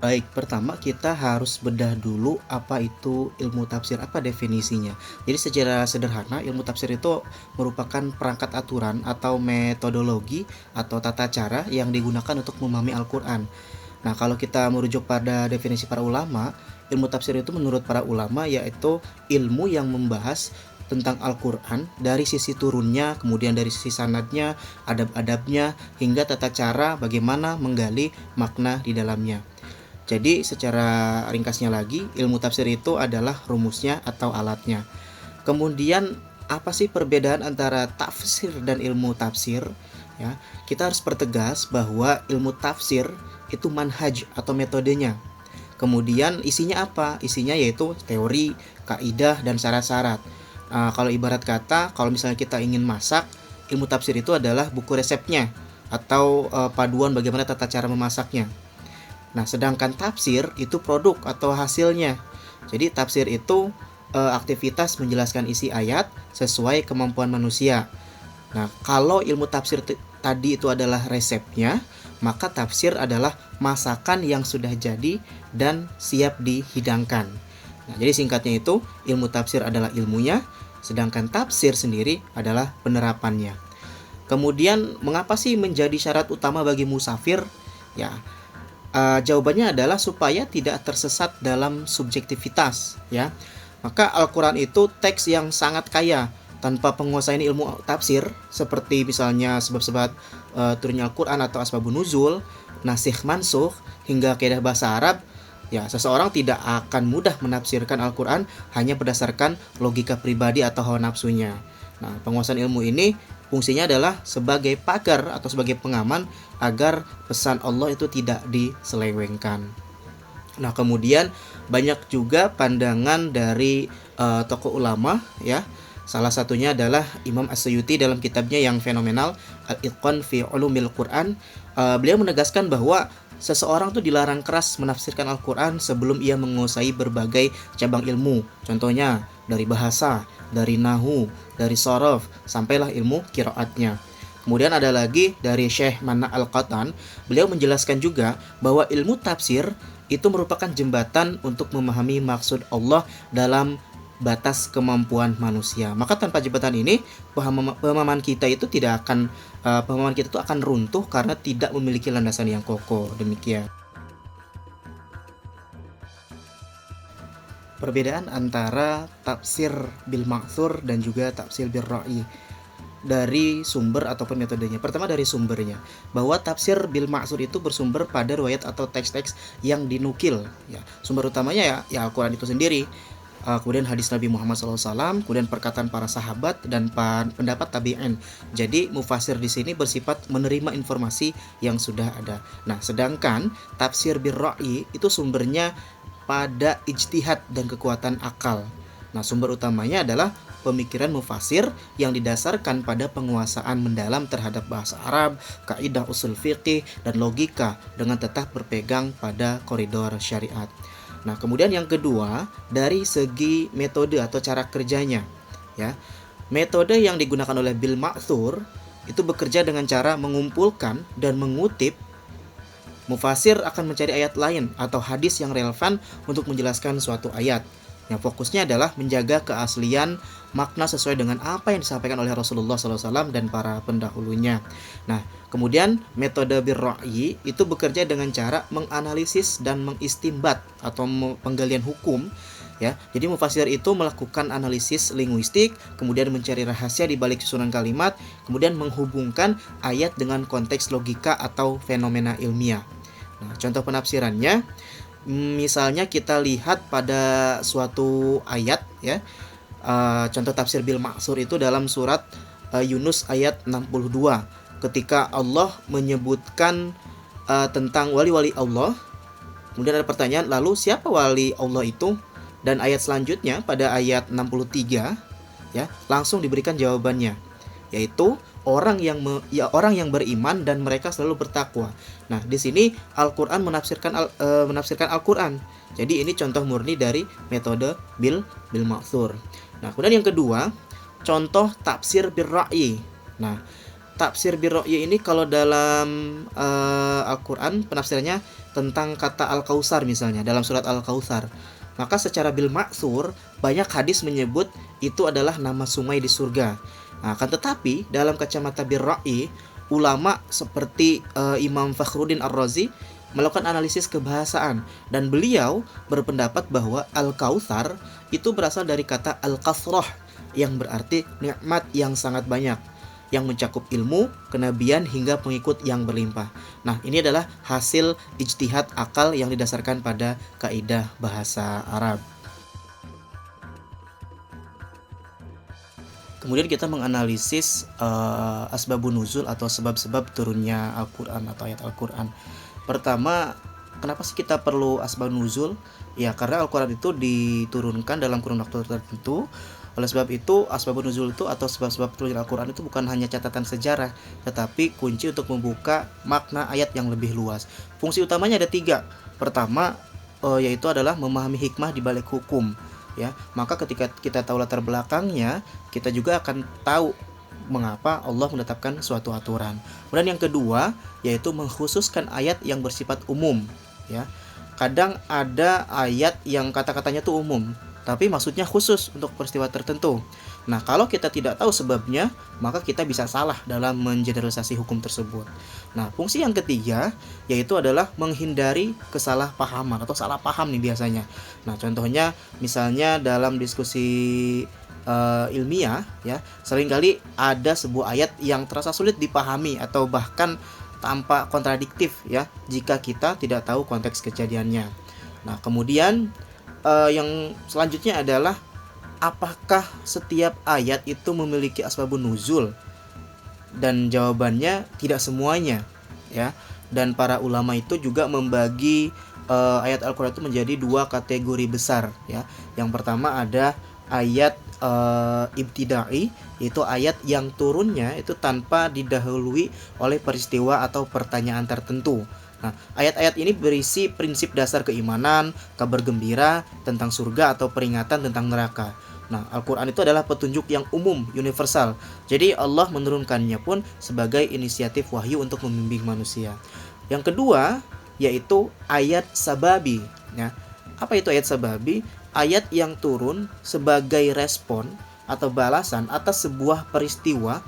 Baik, pertama kita harus bedah dulu apa itu ilmu tafsir, apa definisinya. Jadi secara sederhana, ilmu tafsir itu merupakan perangkat aturan atau metodologi atau tata cara yang digunakan untuk memahami Al-Quran. Nah, kalau kita merujuk pada definisi para ulama, ilmu tafsir itu menurut para ulama yaitu ilmu yang membahas tentang Al-Quran dari sisi turunnya, kemudian dari sisi sanadnya, adab-adabnya, hingga tata cara bagaimana menggali makna di dalamnya. Jadi secara ringkasnya lagi, ilmu tafsir itu adalah rumusnya atau alatnya. Kemudian apa sih perbedaan antara tafsir dan ilmu tafsir? Ya, kita harus pertegas bahwa ilmu tafsir itu manhaj atau metodenya. Kemudian isinya apa? Isinya yaitu teori, kaidah, dan syarat-syarat. Kalau ibarat kata, kalau misalnya kita ingin masak, ilmu tafsir itu adalah buku resepnya atau paduan bagaimana tata cara memasaknya. Nah, sedangkan tafsir itu produk atau hasilnya. Jadi tafsir itu aktivitas menjelaskan isi ayat sesuai kemampuan manusia. Nah, kalau ilmu tafsir tadi itu adalah resepnya, maka tafsir adalah masakan yang sudah jadi dan siap dihidangkan. Nah, jadi singkatnya itu ilmu tafsir adalah ilmunya, sedangkan tafsir sendiri adalah penerapannya. Kemudian mengapa sih menjadi syarat utama bagi musafir? Ya, jawabannya adalah supaya tidak tersesat dalam subjektivitas, ya. Maka Al-Quran itu teks yang sangat kaya. Tanpa penguasaan ilmu tafsir seperti misalnya sebab-sebab turunnya Al-Quran atau asbabun nuzul, nasikh mansukh, hingga kaidah bahasa Arab, ya seseorang tidak akan mudah menafsirkan Al-Quran hanya berdasarkan logika pribadi atau hawa nafsunya. Nah, penguasaan ilmu ini fungsinya adalah sebagai pagar atau sebagai pengaman agar pesan Allah itu tidak diselewengkan. Nah, kemudian banyak juga pandangan dari tokoh ulama, ya. Salah satunya adalah Imam As-Suyuti dalam kitabnya yang fenomenal Al-Itqan fi Ulumil Quran. Beliau menegaskan bahwa seseorang tuh dilarang keras menafsirkan Al-Quran sebelum ia menguasai berbagai cabang ilmu. Contohnya dari bahasa, dari nahu, dari sorof, sampailah ilmu qiraatnya. Kemudian ada lagi dari Syekh Mana Al-Qatan, beliau menjelaskan juga bahwa ilmu tafsir itu merupakan jembatan untuk memahami maksud Allah dalam batas kemampuan manusia. Maka tanpa jembatan ini, pemahaman kita itu akan runtuh karena tidak memiliki landasan yang kokoh. Demikian. Perbedaan antara tafsir bil ma'thur dan juga tafsir bil ra'i dari sumber ataupun metodenya. Pertama dari sumbernya, bahwa tafsir bil ma'thur itu bersumber pada riwayat atau teks-teks yang dinukil. Ya, sumber utamanya ya Al-Quran itu sendiri. Kemudian hadis Nabi Muhammad SAW, kemudian perkataan para sahabat dan pendapat tabi'in. Jadi mufasir di sini bersifat menerima informasi yang sudah ada. Nah, sedangkan tafsir bir ra'i itu sumbernya pada ijtihad dan kekuatan akal. Nah, sumber utamanya adalah pemikiran mufasir yang didasarkan pada penguasaan mendalam terhadap bahasa Arab, kaidah usul fiqih, dan logika dengan tetap berpegang pada koridor syariat. Nah, kemudian yang kedua, dari segi metode atau cara kerjanya, ya. Metode yang digunakan oleh bil ma'thur itu bekerja dengan cara mengumpulkan dan mengutip. Mufasir akan mencari ayat lain atau hadis yang relevan untuk menjelaskan suatu ayat. Yang fokusnya adalah menjaga keaslian makna sesuai dengan apa yang disampaikan oleh Rasulullah SAW dan para pendahulunya. Nah, kemudian metode bir-ra'yi itu bekerja dengan cara menganalisis dan mengistimbat atau penggalian hukum. Ya, jadi mufasir itu melakukan analisis linguistik, kemudian mencari rahasia di balik susunan kalimat, kemudian menghubungkan ayat dengan konteks logika atau fenomena ilmiah. Nah, contoh penafsirannya, misalnya kita lihat pada suatu ayat, ya. Contoh tafsir bil ma'thur itu dalam surat Yunus ayat 62, ketika Allah menyebutkan tentang wali-wali Allah. Kemudian ada pertanyaan, lalu siapa wali Allah itu? Dan ayat selanjutnya pada ayat 63, ya, langsung diberikan jawabannya, yaitu orang yang beriman dan mereka selalu bertakwa. Nah, di sini Al-Qur'an menafsirkan Al-Qur'an. Jadi ini contoh murni dari metode bil ma'thur. Nah, kemudian yang kedua, contoh tafsir bir ra'yi. Nah, tafsir bir ra'yi ini kalau dalam Al-Qur'an penafsirannya tentang kata Al-Kautsar misalnya dalam surat Al-Kautsar. Maka secara bil ma'thur banyak hadis menyebut itu adalah nama sungai di surga. Nah, akan tetapi dalam kacamata birra'i, ulama seperti Imam Fakhruddin Ar-Razi melakukan analisis kebahasaan dan beliau berpendapat bahwa Al-Kautsar itu berasal dari kata Al-Kathrah yang berarti nikmat yang sangat banyak, yang mencakup ilmu, kenabian hingga pengikut yang berlimpah. Nah, ini adalah hasil ijtihad akal yang didasarkan pada kaidah bahasa Arab. Kemudian kita menganalisis asbabun nuzul atau sebab-sebab turunnya Al-Quran atau ayat Al-Quran. Pertama, kenapa sih kita perlu asbabun nuzul? Ya, karena Al-Quran itu diturunkan dalam kurun waktu tertentu. Oleh sebab itu, asbabun nuzul itu atau sebab-sebab turunnya Al-Quran itu bukan hanya catatan sejarah, tetapi kunci untuk membuka makna ayat yang lebih luas. Fungsi utamanya ada 3. Pertama, yaitu adalah memahami hikmah di balik hukum. Ya, maka ketika kita tahu latar belakangnya, kita juga akan tahu mengapa Allah menetapkan suatu aturan. Kemudian yang kedua, yaitu mengkhususkan ayat yang bersifat umum. Ya, kadang ada ayat yang kata-katanya tuh umum, tapi maksudnya khusus untuk peristiwa tertentu. Nah, kalau kita tidak tahu sebabnya, maka kita bisa salah dalam mengeneralisasi hukum tersebut. Nah, fungsi yang ketiga yaitu adalah menghindari kesalahpahaman atau salah paham nih biasanya. Nah, contohnya misalnya dalam diskusi ilmiah ya, seringkali ada sebuah ayat yang terasa sulit dipahami atau bahkan tampak kontradiktif ya jika kita tidak tahu konteks kejadiannya. Nah, kemudian yang selanjutnya adalah apakah setiap ayat itu memiliki asbabun nuzul? Dan jawabannya tidak semuanya ya. Dan para ulama itu juga membagi ayat Al-Qur'an itu menjadi 2 kategori besar ya. Yang pertama ada ayat ibtidai, yaitu ayat yang turunnya itu tanpa didahului oleh peristiwa atau pertanyaan tertentu. Nah, ayat-ayat ini berisi prinsip dasar keimanan, kabar gembira tentang surga atau peringatan tentang neraka. Nah, Al-Quran itu adalah petunjuk yang umum, universal. Jadi Allah menurunkannya pun sebagai inisiatif wahyu untuk membimbing manusia. Yang kedua, yaitu ayat sababi. Ya, apa itu ayat sababi? Ayat yang turun sebagai respon atau balasan atas sebuah peristiwa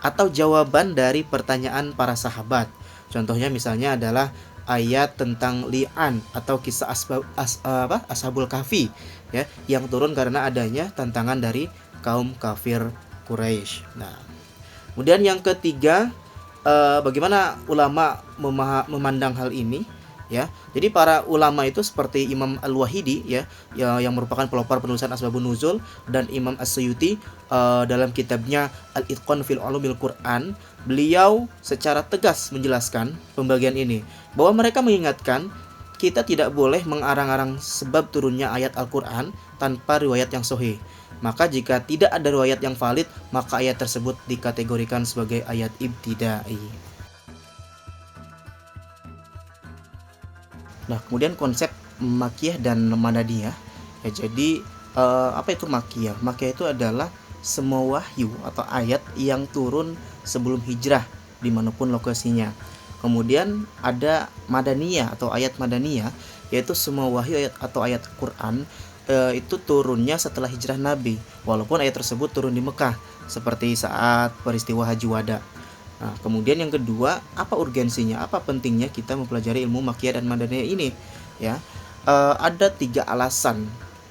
atau jawaban dari pertanyaan para sahabat. Contohnya misalnya adalah ayat tentang li'an atau kisah Ashabul Kahfi ya, yang turun karena adanya tantangan dari kaum kafir Quraisy. Nah, kemudian yang ketiga, bagaimana ulama memandang hal ini ya. Jadi para ulama itu seperti Imam Al-Wahidi ya, yang merupakan pelopor penulisan Asbabun Nuzul, dan Imam As-Suyuti dalam kitabnya Al-Itqan fil Ulumil Quran, beliau secara tegas menjelaskan pembagian ini, bahwa mereka mengingatkan kita tidak boleh mengarang-arang sebab turunnya ayat Al-Quran tanpa riwayat yang sahih. Maka jika tidak ada riwayat yang valid, maka ayat tersebut dikategorikan sebagai ayat ibtidai. Nah, kemudian konsep makiyah dan madaniyah ya. Jadi apa itu makiyah? Makiyah itu adalah semua wahyu atau ayat yang turun sebelum hijrah dimanapun lokasinya. Kemudian ada madaniyah atau ayat madaniyah, yaitu semua wahyu ayat atau ayat Quran itu turunnya setelah hijrah Nabi, walaupun ayat tersebut turun di Mekah seperti saat peristiwa Haji Wada. Nah, kemudian yang kedua, apa urgensinya, apa pentingnya kita mempelajari ilmu makiyah dan madaniyah ini ya. Ada 3 alasan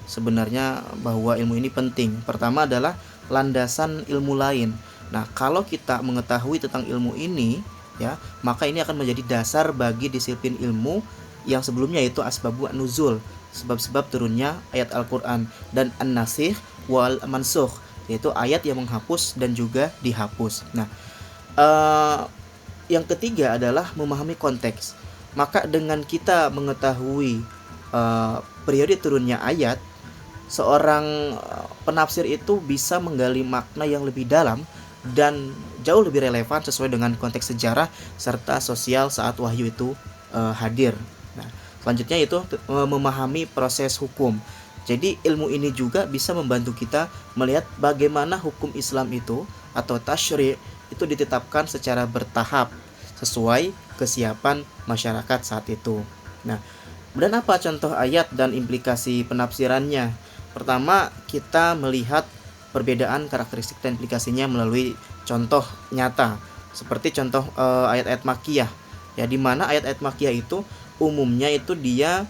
sebenarnya bahwa ilmu ini penting. Pertama adalah landasan ilmu lain. Nah, kalau kita mengetahui tentang ilmu ini ya, maka ini akan menjadi dasar bagi disiplin ilmu yang sebelumnya, yaitu asbabun nuzul, sebab-sebab turunnya ayat Al-Quran, dan an-nasikh wal mansukh, yaitu ayat yang menghapus dan juga dihapus. Nah, yang ketiga adalah memahami konteks. Maka dengan kita mengetahui periode turunnya ayat, seorang penafsir itu bisa menggali makna yang lebih dalam dan jauh lebih relevan sesuai dengan konteks sejarah serta sosial saat wahyu itu hadir. Nah, selanjutnya itu memahami proses hukum. Jadi ilmu ini juga bisa membantu kita melihat bagaimana hukum Islam itu atau tasyri' itu ditetapkan secara bertahap sesuai kesiapan masyarakat saat itu. Nah, kemudian apa contoh ayat dan implikasi penafsirannya? Pertama, kita melihat perbedaan karakteristik dan implikasinya melalui contoh nyata. Seperti contoh ayat-ayat Makkiyah. Ya, di mana ayat-ayat Makkiyah itu umumnya itu dia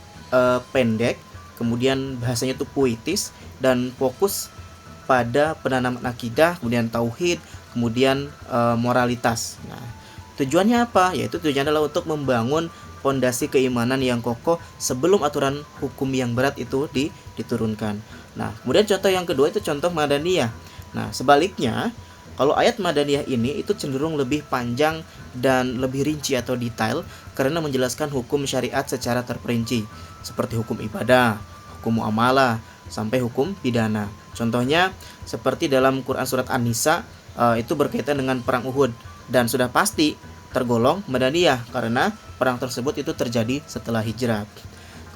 pendek, kemudian bahasanya itu puitis dan fokus pada penanaman akidah, kemudian tauhid, kemudian moralitas. Nah, tujuannya apa? Yaitu tujuannya adalah untuk membangun fondasi keimanan yang kokoh sebelum aturan hukum yang berat itu diturunkan. Nah, kemudian contoh yang kedua itu contoh Madaniyah. Nah, sebaliknya, kalau ayat Madaniyah ini itu cenderung lebih panjang dan lebih rinci atau detail karena menjelaskan hukum syariat secara terperinci, seperti hukum ibadah, hukum muamalah, sampai hukum pidana. Contohnya seperti dalam Quran surat An-Nisa itu berkaitan dengan perang Uhud dan sudah pasti tergolong Madaniyah karena perang tersebut itu terjadi setelah hijrah.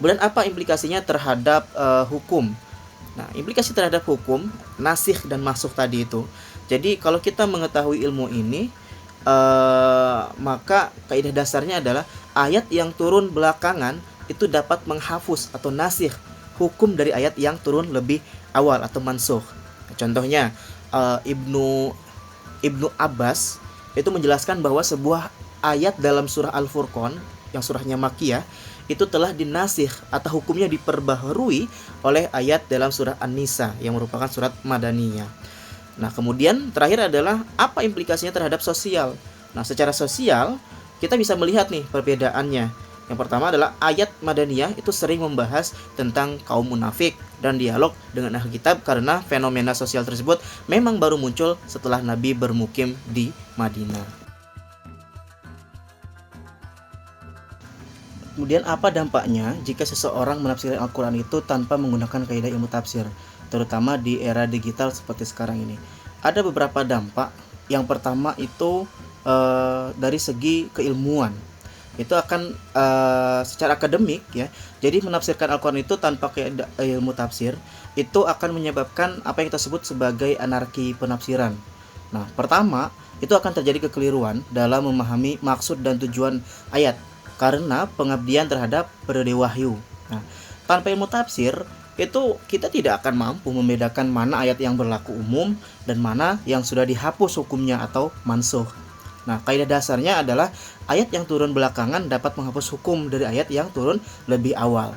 Kemudian apa implikasinya terhadap hukum? Nah, implikasi terhadap hukum, nasikh dan mansukh tadi itu. Jadi kalau kita mengetahui ilmu ini, maka kaidah dasarnya adalah ayat yang turun belakangan itu dapat menghapus atau nasikh hukum dari ayat yang turun lebih awal atau mansukh. Contohnya Ibnu Abbas itu menjelaskan bahwa sebuah ayat dalam surah Al-Furqan yang surahnya Makkiyah itu telah dinasikh atau hukumnya diperbaharui oleh ayat dalam surah An-Nisa yang merupakan surat Madaniyah. Nah, kemudian terakhir adalah apa implikasinya terhadap sosial. Nah, secara sosial kita bisa melihat nih perbedaannya. Yang pertama adalah ayat Madaniyah itu sering membahas tentang kaum munafik dan dialog dengan ahli kitab karena fenomena sosial tersebut memang baru muncul setelah Nabi bermukim di Madinah. Kemudian apa dampaknya jika seseorang menafsirkan Al-Quran itu tanpa menggunakan kaidah ilmu tafsir, terutama di era digital seperti sekarang ini? Ada beberapa dampak. Yang pertama itu dari segi keilmuan. Itu akan secara akademik ya. Jadi menafsirkan Al-Quran itu tanpa kaidah ilmu tafsir itu akan menyebabkan apa yang kita sebut sebagai anarki penafsiran. Nah, pertama, itu akan terjadi kekeliruan dalam memahami maksud dan tujuan ayat karena pengabdian terhadap periode wahyu. Nah, tanpa ilmu tafsir itu kita tidak akan mampu membedakan mana ayat yang berlaku umum dan mana yang sudah dihapus hukumnya atau mansukh. Nah, kaidah dasarnya adalah ayat yang turun belakangan dapat menghapus hukum dari ayat yang turun lebih awal.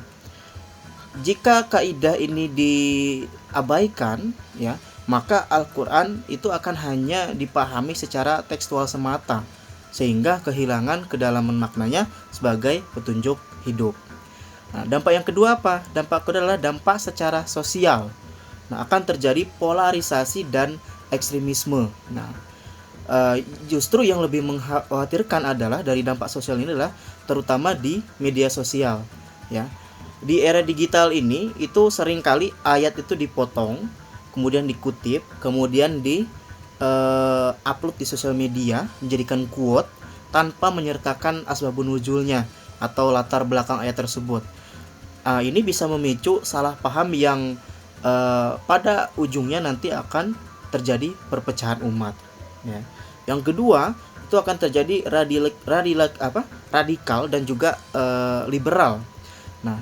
Jika kaidah ini diabaikan ya, maka Al-Quran itu akan hanya dipahami secara tekstual semata, sehingga kehilangan kedalaman maknanya sebagai petunjuk hidup. Nah, dampak yang kedua apa? Dampak kedua adalah dampak secara sosial. Nah, akan terjadi polarisasi dan ekstremisme. Nah, justru yang lebih mengkhawatirkan adalah dari dampak sosial ini adalah terutama di media sosial. Ya, di era digital ini itu seringkali ayat itu dipotong, kemudian dikutip, kemudian upload di sosial media menjadikan quote tanpa menyertakan asbabun nuzulnya atau latar belakang ayat tersebut. Ini bisa memicu salah paham yang pada ujungnya nanti akan terjadi perpecahan umat. Ya. Yang kedua itu akan terjadi radikal dan juga liberal. Nah,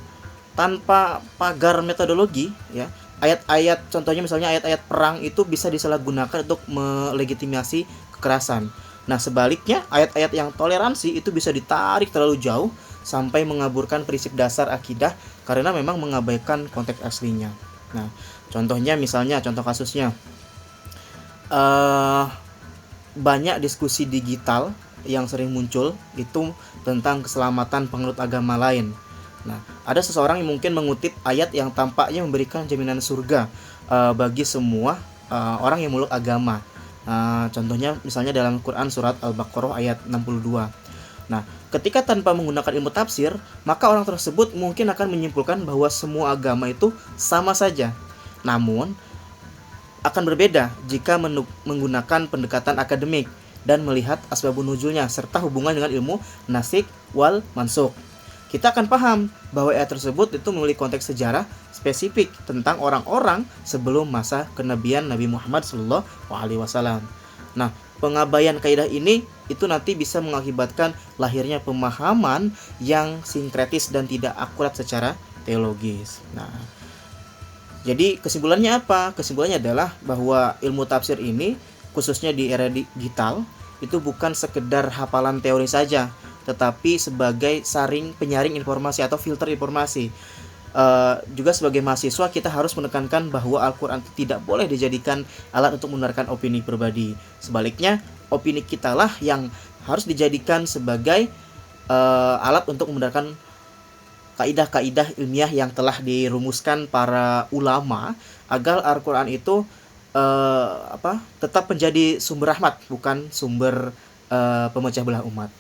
tanpa pagar metodologi ya, ayat-ayat contohnya misalnya ayat-ayat perang itu bisa disalahgunakan untuk melegitimasi kekerasan. Nah, sebaliknya ayat-ayat yang toleransi itu bisa ditarik terlalu jauh sampai mengaburkan prinsip dasar akidah karena memang mengabaikan konteks aslinya. Nah, contohnya misalnya contoh kasusnya banyak diskusi digital yang sering muncul itu tentang keselamatan penganut agama lain. Nah, ada seseorang yang mungkin mengutip ayat yang tampaknya memberikan jaminan surga bagi semua orang yang meluk agama. Contohnya misalnya dalam Quran surat Al-Baqarah ayat 62. Nah, ketika tanpa menggunakan ilmu tafsir, maka orang tersebut mungkin akan menyimpulkan bahwa semua agama itu sama saja. Namun, akan berbeda jika menggunakan pendekatan akademik dan melihat asbabun nuzulnya serta hubungan dengan ilmu nasikh wal mansukh. Kita akan paham bahwa ayat tersebut itu memiliki konteks sejarah spesifik tentang orang-orang sebelum masa kenabian Nabi Muhammad SAW. Nah, pengabaian kaidah ini itu nanti bisa mengakibatkan lahirnya pemahaman yang sinkretis dan tidak akurat secara teologis. Nah, jadi kesimpulannya apa? Kesimpulannya adalah bahwa ilmu tafsir ini khususnya di era digital itu bukan sekedar hafalan teori saja, tetapi sebagai saring penyaring informasi atau filter informasi. Juga sebagai mahasiswa kita harus menekankan bahwa Al-Quran tidak boleh dijadikan alat untuk membenarkan opini pribadi. Sebaliknya, opini kitalah yang harus dijadikan sebagai alat untuk membenarkan kaidah-kaidah ilmiah yang telah dirumuskan para ulama agar Al-Quran itu tetap menjadi sumber rahmat, bukan sumber pemecah belah umat.